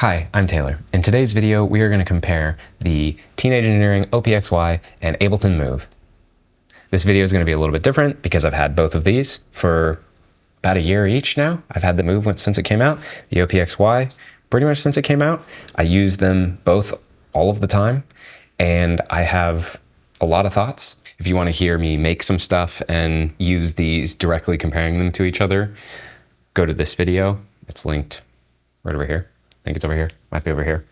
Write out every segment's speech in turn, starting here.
Hi, I'm Taylor. In today's video, we are going to compare the Teenage Engineering OPXY and Ableton Move. This video is going to be a little bit different because I've had both of these for about a year each now. I've had the Move since it came out, the OPXY pretty much since it came out. I use them both all of the time, and I have a lot of thoughts. If you want to hear me make some stuff and use these directly comparing them to each other, go to this video. It's linked right over here. I think it's over here, might be over here.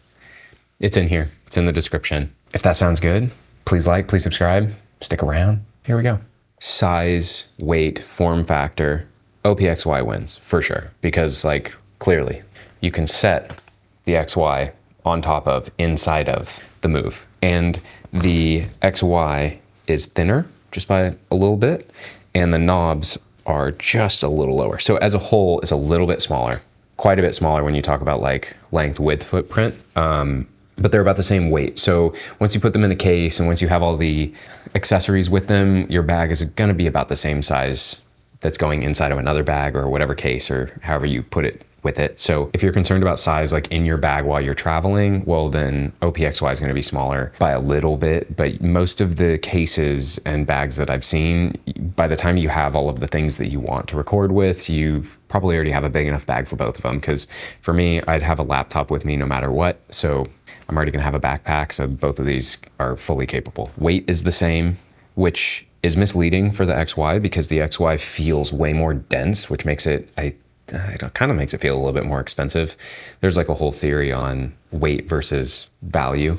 It's in here, it's in the description. If that sounds good, please like, please subscribe, stick around. Here we go. Size, weight, form factor, OPXY wins for sure. Because like clearly you can set the XY on top of, inside of the Move. And the XY is thinner just by a little bit. And the knobs are just a little lower. So as a whole, it's a little bit smaller. Quite a bit smaller when you talk about like length, width, footprint, but they're about the same weight. So once you put them in a case and once you have all the accessories with them, your bag is gonna be about the same size that's going inside of another bag or whatever case or however you put it with it. So if you're concerned about size like in your bag while you're traveling, well then OPXY is gonna be smaller by a little bit, but most of the cases and bags that I've seen, by the time you have all of the things that you want to record with, you probably already have a big enough bag for both of them. Because for me, I'd have a laptop with me no matter what. So I'm already gonna have a backpack. So both of these are fully capable. Weight is the same, which is misleading for the XY because the XY feels way more dense, which makes it, it kind of makes it feel a little bit more expensive. There's like a whole theory on weight versus value.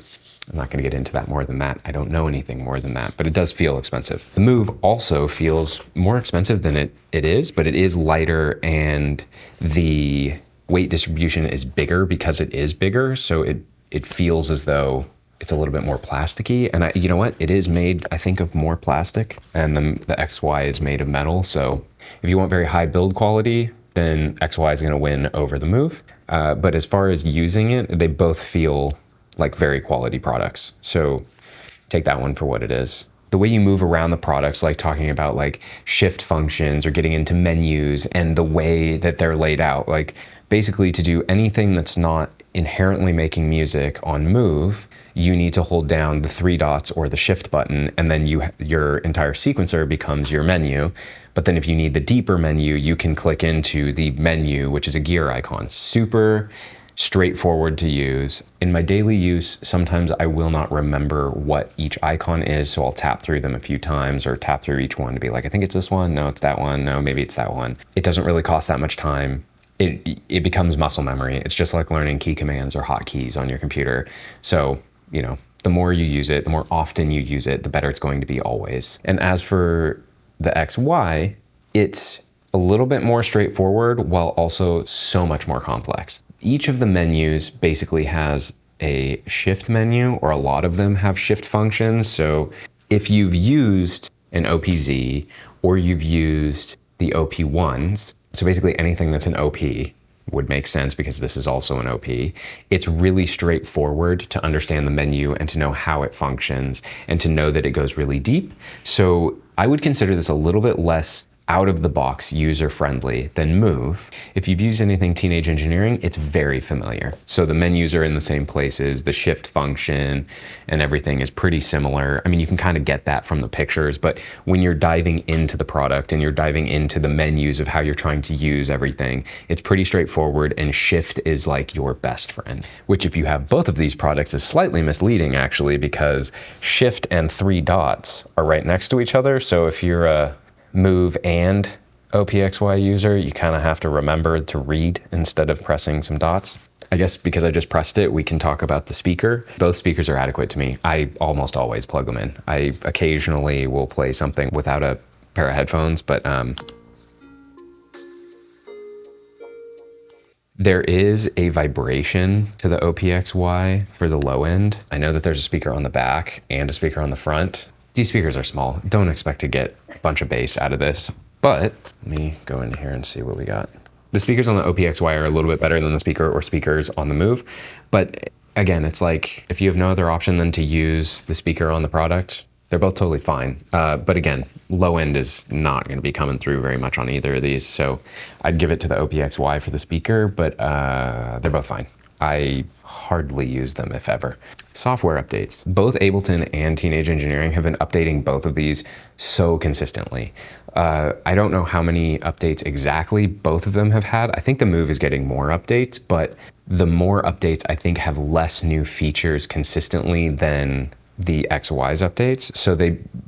I'm not going to get into that more than that. I don't know anything more than that, but it does feel expensive. The Move also feels more expensive than it is, but it is lighter and the weight distribution is bigger because it is bigger. So it feels as though it's a little bit more plasticky. And you know what? It is made, I think, of more plastic, and the XY is made of metal. So if you want very high build quality, then XY is going to win over the Move. But as far as using it, they both feel like very quality products. So take that one for what it is. The way you move around the products, like talking about like shift functions or getting into menus and the way that they're laid out, like basically to do anything that's not inherently making music on Move, you need to hold down the 3 dots or the shift button, and then your entire sequencer becomes your menu. But then if you need the deeper menu, you can click into the menu, which is a gear icon. Super straightforward to use. In my daily use, sometimes I will not remember what each icon is, so I'll tap through them a few times or tap through each one to be like, I think it's this one, no, it's that one, no, maybe it's that one. It doesn't really cost that much time. It becomes muscle memory. It's just like learning key commands or hotkeys on your computer. So, you know, the more you use it, the more often you use it, the better it's going to be always. And as for the XY, it's a little bit more straightforward while also so much more complex. Each of the menus basically has a shift menu, or a lot of them have shift functions. So if you've used an OPZ or you've used the OP1s, so basically anything that's an OP would make sense because this is also an OP. It's really straightforward to understand the menu and to know how it functions and to know that it goes really deep. So I would consider this a little bit less out of the box user friendly than Move. If you've used anything Teenage Engineering, it's very familiar. So the menus are in the same places, the shift function and everything is pretty similar. I mean, you can kind of get that from the pictures, but when you're diving into the product and you're diving into the menus of how you're trying to use everything, it's pretty straightforward, and shift is like your best friend, which if you have both of these products is slightly misleading actually, because shift and 3 dots are right next to each other. So if you're a Move and OPXY user, you kind of have to remember to read instead of pressing some dots. I guess because I just pressed it, we can talk about the speaker. Both speakers are adequate to me. I almost always plug them in. I occasionally will play something without a pair of headphones, but there is a vibration to the OPXY for the low end. I know that there's a speaker on the back and a speaker on the front. These speakers are small. Don't expect to get a bunch of bass out of this, but let me go in here and see what we got. The speakers on the OPXY are a little bit better than the speaker or speakers on the Move. But again, it's like, if you have no other option than to use the speaker on the product, they're both totally fine. But again, low end is not gonna be coming through very much on either of these. So I'd give it to the OPXY for the speaker, but they're both fine. I hardly use them, if ever. Software updates. Both Ableton and Teenage Engineering have been updating both of these so consistently. I don't know how many updates exactly both of them have had. I think the Move is getting more updates, but the more updates I think have less new features consistently than the XY's updates. So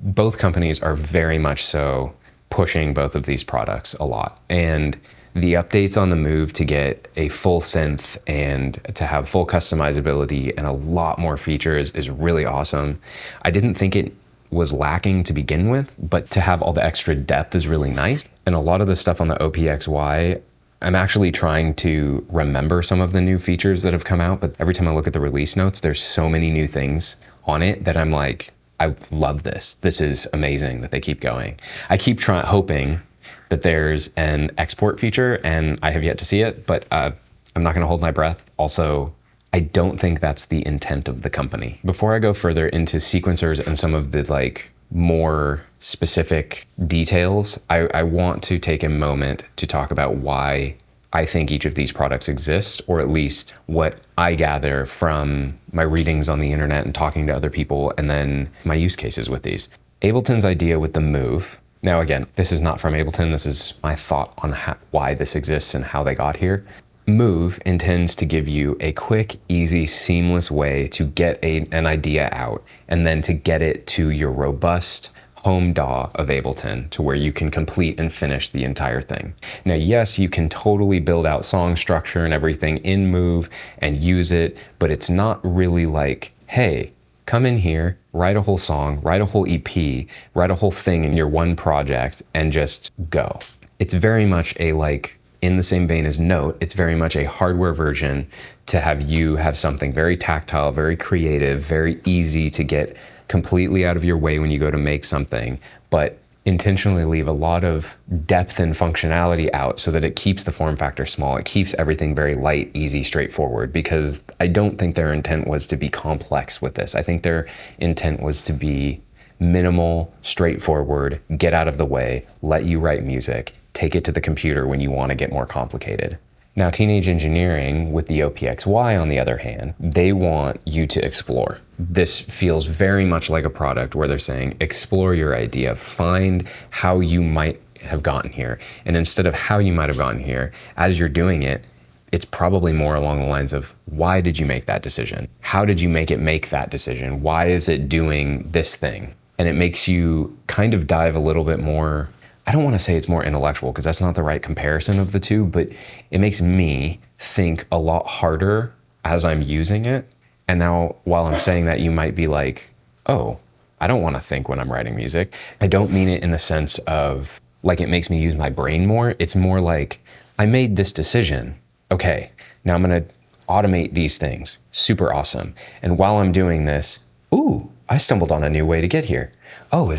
both companies are very much so pushing both of these products a lot. And the updates on the Move to get a full synth and to have full customizability and a lot more features is really awesome. I didn't think it was lacking to begin with, but to have all the extra depth is really nice. And a lot of the stuff on the OPXY, I'm actually trying to remember some of the new features that have come out, but every time I look at the release notes, there's so many new things on it that I'm like, I love this. This is amazing that they keep going. I keep hoping that there's an export feature, and I have yet to see it, but I'm not gonna hold my breath. Also, I don't think that's the intent of the company. Before I go further into sequencers and some of the like more specific details, I want to take a moment to talk about why I think each of these products exist, or at least what I gather from my readings on the internet and talking to other people, and then my use cases with these. Ableton's idea with the Move. Now again, this is not from Ableton, this is my thought on why this exists and how they got here. Move intends to give you a quick, easy, seamless way to get an idea out and then to get it to your robust home DAW of Ableton to where you can complete and finish the entire thing. Now, yes, you can totally build out song structure and everything in Move and use it, but it's not really like, hey, come in here, write a whole song, write a whole EP, write a whole thing in your one project and just go. It's very much a like, in the same vein as Note, it's very much a hardware version to have you have something very tactile, very creative, very easy to get completely out of your way when you go to make something, but intentionally leave a lot of depth and functionality out so that it keeps the form factor small. It keeps everything very light, easy, straightforward, because I don't think their intent was to be complex with this. I think their intent was to be minimal, straightforward, get out of the way, let you write music, take it to the computer when you want to get more complicated. Now, Teenage Engineering with the OPXY, on the other hand, they want you to explore. This feels very much like a product where they're saying, explore your idea, find how you might have gotten here. And instead of how you might have gotten here, as you're doing it, it's probably more along the lines of, why did you make that decision? How did you make it make that decision? Why is it doing this thing? And it makes you kind of dive a little bit more. I don't want to say it's more intellectual because that's not the right comparison of the two, but it makes me think a lot harder as I'm using it. And now, while I'm saying that, you might be like, oh, I don't want to think when I'm writing music. I don't mean it in the sense of like it makes me use my brain more. It's more like I made this decision. Okay, now I'm going to automate these things. Super awesome. And while I'm doing this, ooh, I stumbled on a new way to get here. Oh,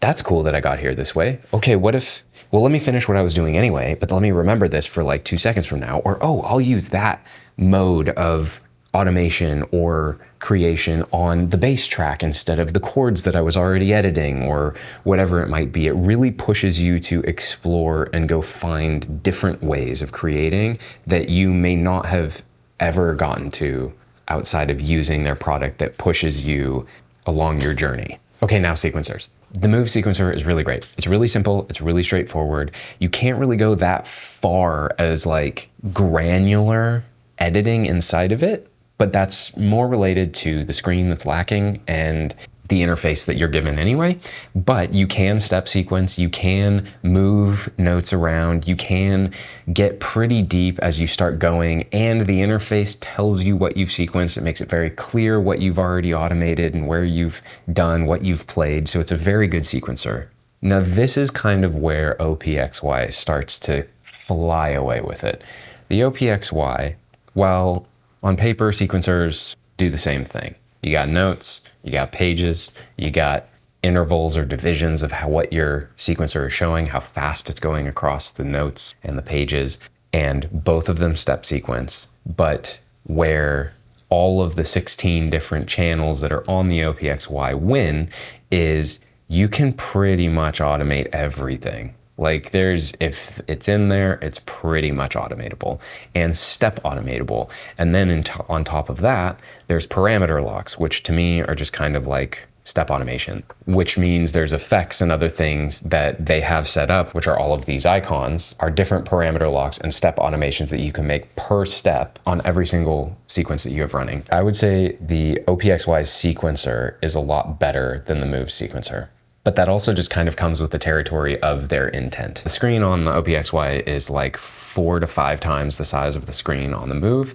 that's cool that I got here this way. Okay, well, let me finish what I was doing anyway, but let me remember this for like 2 seconds from now. Or, oh, I'll use that mode of automation or creation on the bass track instead of the chords that I was already editing, or whatever it might be. It really pushes you to explore and go find different ways of creating that you may not have ever gotten to outside of using their product that pushes you along your journey. Okay, now sequencers. The Move sequencer is really great. It's really simple, it's really straightforward. You can't really go that far as like granular editing inside of it, but that's more related to the screen that's lacking and the interface that you're given anyway. But you can step sequence, you can move notes around, you can get pretty deep as you start going, and the interface tells you what you've sequenced. It makes it very clear what you've already automated and where you've done, what you've played. So it's a very good sequencer. Now this is kind of where OPXY starts to fly away with it. The OPXY, while on paper sequencers do the same thing. You got notes, you got pages, you got intervals or divisions of what your sequencer is showing, how fast it's going across the notes and the pages, and both of them step sequence. But where all of the 16 different channels that are on the OPXY win is you can pretty much automate everything. Like if it's in there, it's pretty much automatable and step automatable. And then on top of that, there's parameter locks, which to me are just kind of like step automation, which means there's effects and other things that they have set up, which are all of these icons, are different parameter locks and step automations that you can make per step on every single sequence that you have running. I would say the OPXY sequencer is a lot better than the Move sequencer. But that also just kind of comes with the territory of their intent. The screen on the OPXY is like 4 to 5 times the size of the screen on the Move.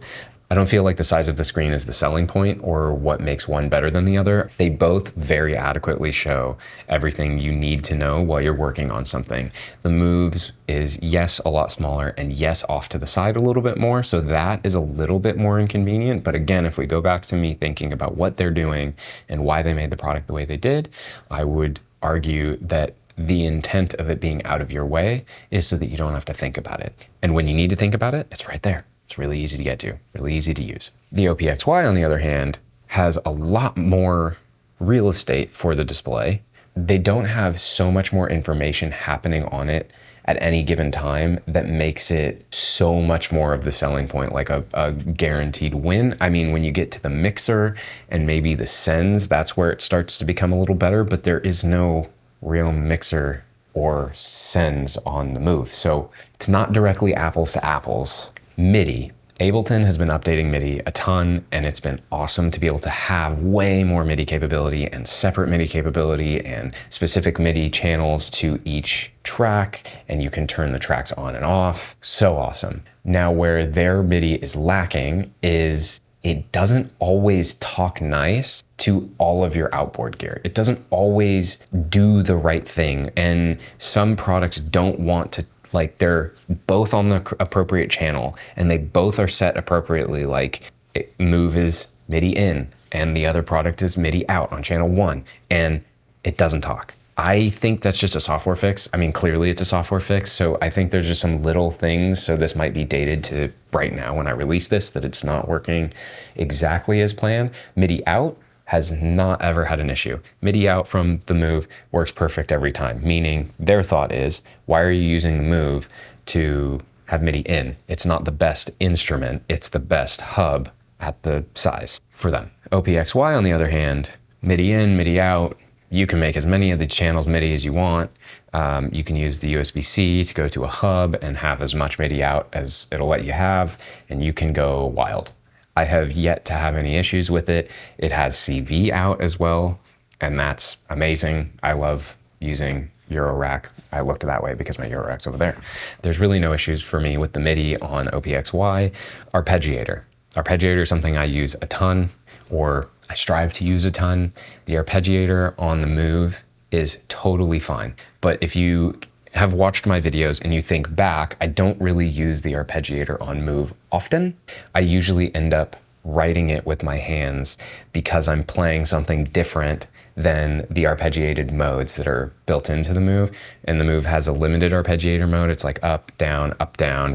I don't feel like the size of the screen is the selling point or what makes one better than the other. They both very adequately show everything you need to know while you're working on something. The Moves is, yes, a lot smaller, and yes, off to the side a little bit more, so that is a little bit more inconvenient. But again, if we go back to me thinking about what they're doing and why they made the product the way they did, I would argue that the intent of it being out of your way is so that you don't have to think about it. And when you need to think about it, it's right there. It's really easy to get to, really easy to use. The OPXY, on the other hand, has a lot more real estate for the display. They don't have so much more information happening on it at any given time that makes it so much more of the selling point, like a guaranteed win. I mean, when you get to the mixer and maybe the sends, that's where it starts to become a little better, but there is no real mixer or sends on the Move. So it's not directly apples to apples. MIDI. Ableton has been updating MIDI a ton, and it's been awesome to be able to have way more MIDI capability and separate MIDI capability and specific MIDI channels to each track, and you can turn the tracks on and off. So awesome. Now, where their MIDI is lacking is it doesn't always talk nice to all of your outboard gear. It doesn't always do the right thing, and some products don't want to, like, they're both on the appropriate channel and they both are set appropriately. Like Move is MIDI in and the other product is MIDI out on channel 1, and it doesn't talk. I think that's just a software fix. I mean, clearly it's a software fix. So I think there's just some little things. So this might be dated to right now when I release this, that it's not working exactly as planned. MIDI out has not ever had an issue. MIDI out from the Move works perfect every time, meaning their thought is, why are you using the Move to have MIDI in? It's not the best instrument, it's the best hub at the size for them. OPXY, on the other hand, MIDI in, MIDI out, you can make as many of the channels MIDI as you want. You can use the USB-C to go to a hub and have as much MIDI out as it'll let you have, and you can go wild. I have yet to have any issues with it. It has CV out as well, and that's amazing. I love using Eurorack. I looked that way because my Eurorack's over there. There's really no issues for me with the MIDI on OPXY. Arpeggiator. Arpeggiator is something I use a ton, or I strive to use a ton. The arpeggiator on the Move is totally fine. But if you have watched my videos and you think back, I don't really use the arpeggiator on Move often. I usually end up writing it with my hands because I'm playing something different than the arpeggiated modes that are built into the Move. And the Move has a limited arpeggiator mode. It's like up, down,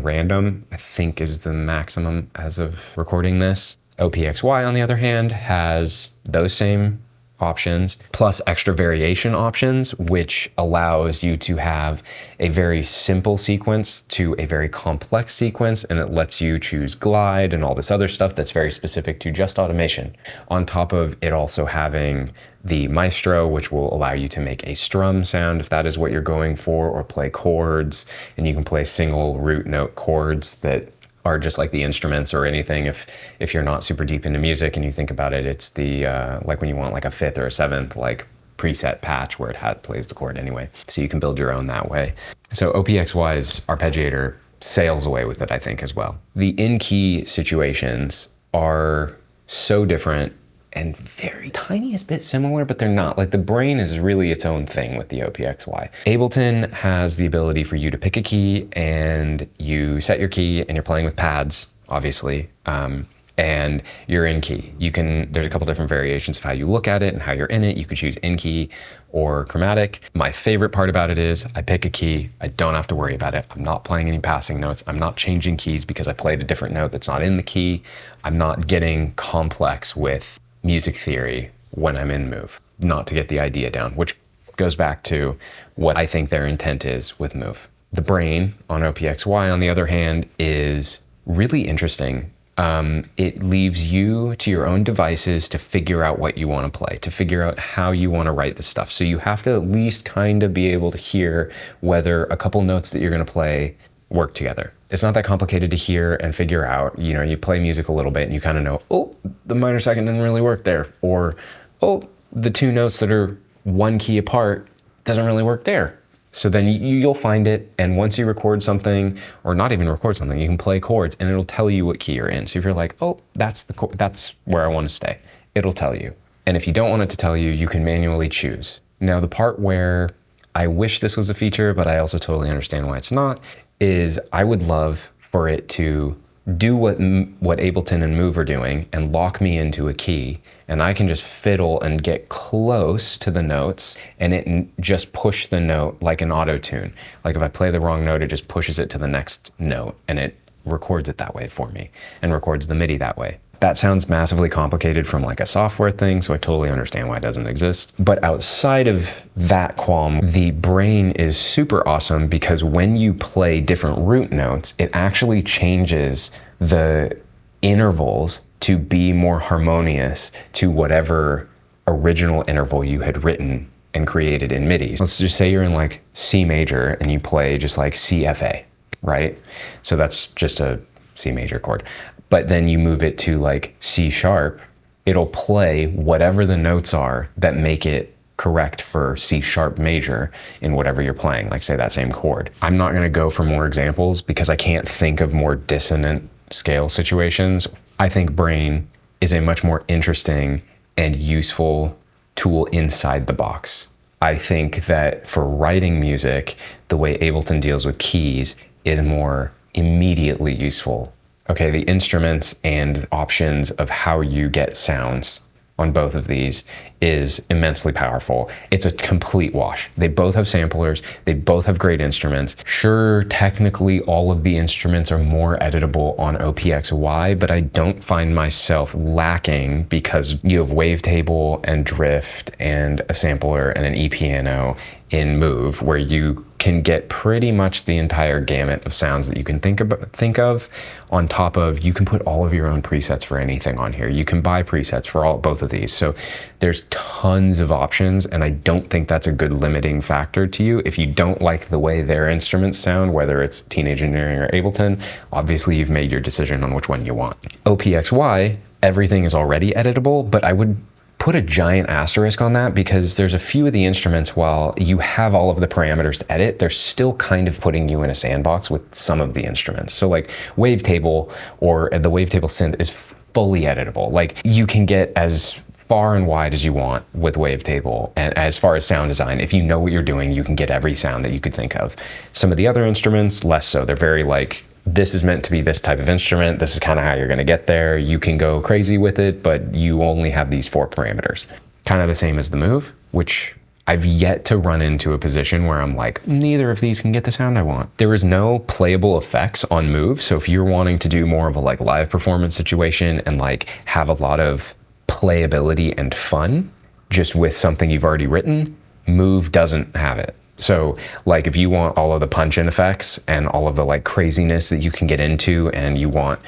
random, I think is the maximum as of recording this. OPXY, on the other hand, has those same options plus extra variation options, which allows you to have a very simple sequence to a very complex sequence, and it lets you choose glide and all this other stuff that's very specific to just automation. On top of it also having the maestro, which will allow you to make a strum sound if that is what you're going for, or play chords, and you can play single root note chords that are just like the instruments or anything. If you're not super deep into music and you think about it, it's the like when you want like a 5th or a 7th like preset patch where it plays the chord anyway. So you can build your own that way. So OPXY's arpeggiator sails away with it, I think, as well. The in-key situations are so different and very tiniest bit similar, but they're not. Like, the brain is really its own thing with the OPXY. Ableton has the ability for you to pick a key and you set your key and you're playing with pads, obviously, and you're in key. There's a couple different variations of how you look at it and how you're in it. You could choose in key or chromatic. My favorite part about it is I pick a key, I don't have to worry about it. I'm not playing any passing notes. I'm not changing keys because I played a different note that's not in the key. I'm not getting complex with music theory when I'm in Move, not to get the idea down, which Goes back to what I think their intent is with Move. The brain on OPXY, on the other hand, is really interesting. It leaves you to your own devices to figure out what you want to play, to figure out how you want to write the stuff. So you have to at least kind of be able to hear whether a couple notes that you're going to play work together. It's not that complicated to hear and figure out. You know, you play music a little bit and you kind of know, oh, the minor second didn't really work there. Or, oh, the two notes that are one key apart doesn't really work there. So then you'll find it, and once you record something, or not even record something, you can play chords and it'll tell you what key you're in. So if you're like, oh, that's where I want to stay, it'll tell you. And if you don't want it to tell you, you can manually choose. Now the part where I wish this was a feature, but I also totally understand why it's not, is I would love for it to do what Ableton and Move are doing and lock me into a key, and I can just fiddle and get close to the notes and it just push the note like an auto tune. Like if I play the wrong note, it just pushes it to the next note and it records it that way for me and records the MIDI that way. That sounds massively complicated from like a software thing, so I totally understand why it doesn't exist. But outside of that qualm, the brain is super awesome because when you play different root notes, it actually changes the intervals to be more harmonious to whatever original interval you had written and created in MIDI. Let's just say you're in like C major and you play just like CFA, right? So that's just a C major chord. But then you move it to like C sharp, it'll play whatever the notes are that make it correct for C sharp major in whatever you're playing, like say that same chord. I'm not gonna go for more examples because I can't think of more dissonant scale situations. I think Brain is a much more interesting and useful tool inside the box. I think that for writing music, the way Ableton deals with keys is more immediately useful. Okay, the instruments and options of how you get sounds on both of these is immensely powerful. It's a complete wash. They both have samplers, they both have great instruments. Sure, technically all of the instruments are more editable on OPXY, but I don't find myself lacking because you have wavetable and drift and a sampler and an E-piano in Move, where you can get pretty much the entire gamut of sounds that you can think of. On top of, you can put all of your own presets for anything on here. You can buy presets for both of these. So there's tons of options, and I don't think that's a good limiting factor to you. If you don't like the way their instruments sound, whether it's Teenage Engineering or Ableton, obviously you've made your decision on which one you want. OPXY, everything is already editable, but I would put a giant asterisk on that because there's a few of the instruments, while you have all of the parameters to edit, they're still kind of putting you in a sandbox with some of the instruments. So like wavetable or the wavetable synth is fully editable. Like you can get as far and wide as you want with wavetable, and as far as sound design, if you know what you're doing, you can get every sound that you could think of. Some of the other instruments, less so. They're very like, this is meant to be this type of instrument. This is kind of how you're going to get there. You can go crazy with it, but you only have these 4 parameters. Kind of the same as the Move, which I've yet to run into a position where I'm like, neither of these can get the sound I want. There is no playable effects on Move. So if you're wanting to do more of a like live performance situation and like have a lot of playability and fun just with something you've already written, Move doesn't have it. So like if you want all of the punch-in effects and all of the like craziness that you can get into, and you want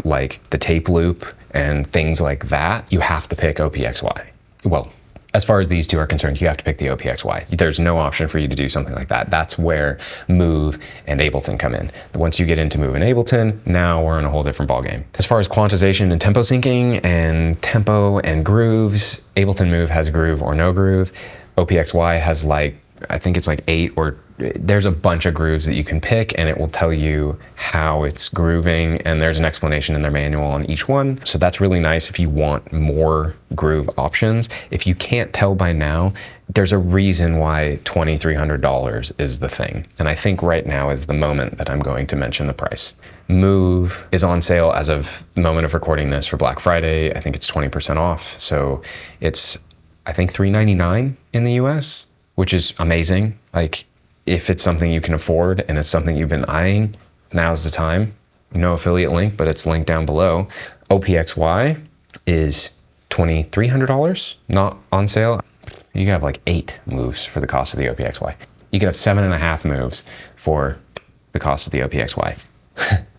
like the tape loop and things like that, you have to pick OPXY. Well, as far as these two are concerned, you have to pick the OPXY. There's no option for you to do something like that. That's where Move and Ableton come in. Once you get into Move and Ableton, now we're in a whole different ballgame. As far as quantization and tempo syncing and tempo and grooves, Ableton Move has groove or no groove. OPXY has like, I think it's like 8, or there's a bunch of grooves that you can pick, and it will tell you how it's grooving, and there's an explanation in their manual on each one. So that's really nice if you want more groove options. If you can't tell by now, there's a reason why $2,300 is the thing. And I think right now is the moment that I'm going to mention the price. Move is on sale as of the moment of recording this for Black Friday. I think it's 20% off. So it's, I think, $399 in the US, which is amazing. Like, if it's something you can afford and it's something you've been eyeing, now's the time. No affiliate link, but it's linked down below. OPXY is $2,300, not on sale. You could have like 8 moves for the cost of the OPXY. You could have 7.5 moves for the cost of the OPXY.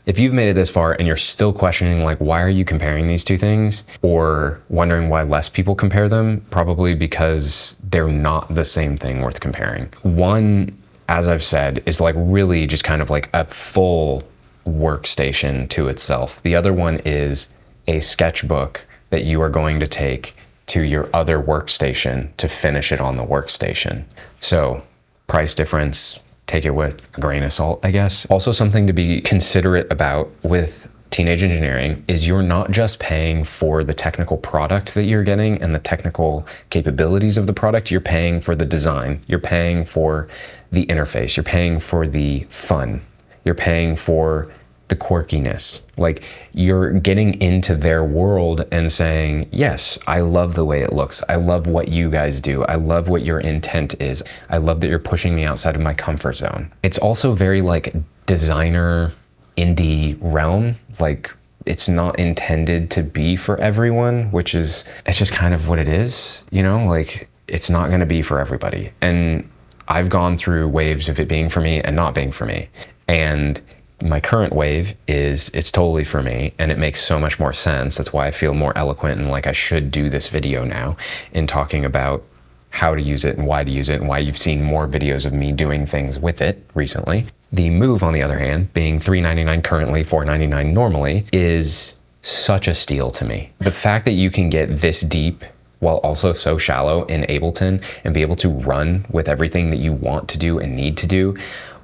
If you've made it this far and you're still questioning, like, why are you comparing these two things, or wondering why less people compare them, probably because they're not the same thing worth comparing. One, as I've said, is like really just kind of like a full workstation to itself. The other one is a sketchbook that you are going to take to your other workstation to finish it on the workstation. So price difference, take it with a grain of salt, I guess. Also, something to be considerate about with Teenage Engineering is you're not just paying for the technical product that you're getting and the technical capabilities of the product, you're paying for the design, you're paying for the interface, you're paying for the fun, you're paying for the quirkiness. Like, you're getting into their world and saying, yes, I love the way it looks. I love what you guys do. I love what your intent is. I love that you're pushing me outside of my comfort zone. It's also very like designer indie realm. Like, it's not intended to be for everyone, which is, it's just kind of what it is, you know, like it's not going to be for everybody. And I've gone through waves of it being for me and not being for me. And my current wave is it's totally for me, and it makes so much more sense. That's why I feel more eloquent and like I should do this video now in talking about how to use it and why to use it and why you've seen more videos of me doing things with it recently. The Move, on the other hand, being $399 currently, $499 normally, is such a steal to me. The fact that you can get this deep while also so shallow in Ableton and be able to run with everything that you want to do and need to do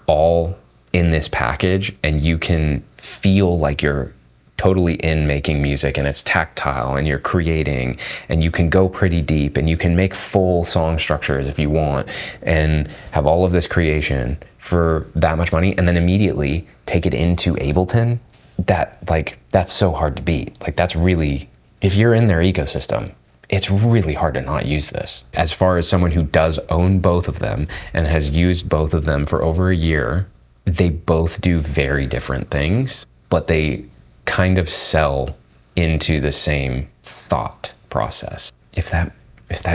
all in this package, and you can feel like you're totally in making music and it's tactile and you're creating and you can go pretty deep and you can make full song structures if you want and have all of this creation for that much money and then immediately take it into Ableton, that's so hard to beat. Like, that's really, if you're in their ecosystem, it's really hard to not use this. As far as someone who does own both of them and has used both of them for over a year, they both do very different things, but they kind of sell into the same thought process. If that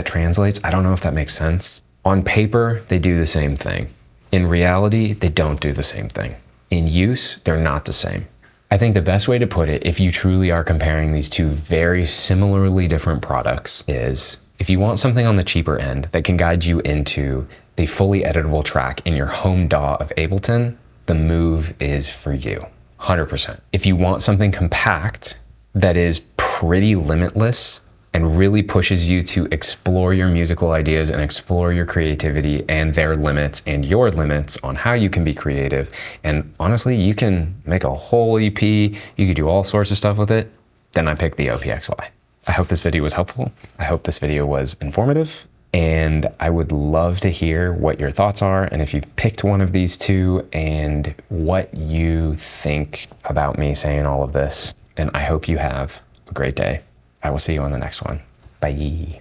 translates, I don't know if that makes sense. On paper, they do the same thing. In reality, they don't do the same thing. In use, they're not the same. I think the best way to put it, if you truly are comparing these two very similarly different products, is if you want something on the cheaper end that can guide you into the fully editable track in your home DAW of Ableton, the Move is for you, 100%. If you want something compact that is pretty limitless and really pushes you to explore your musical ideas and explore your creativity and their limits and your limits on how you can be creative, and honestly, you can make a whole EP, you could do all sorts of stuff with it, then I pick the OPXY. I hope this video was helpful. I hope this video was informative. And I would love to hear what your thoughts are and if you've picked one of these two and what you think about me saying all of this. And I hope you have a great day. I will see you on the next one. Bye.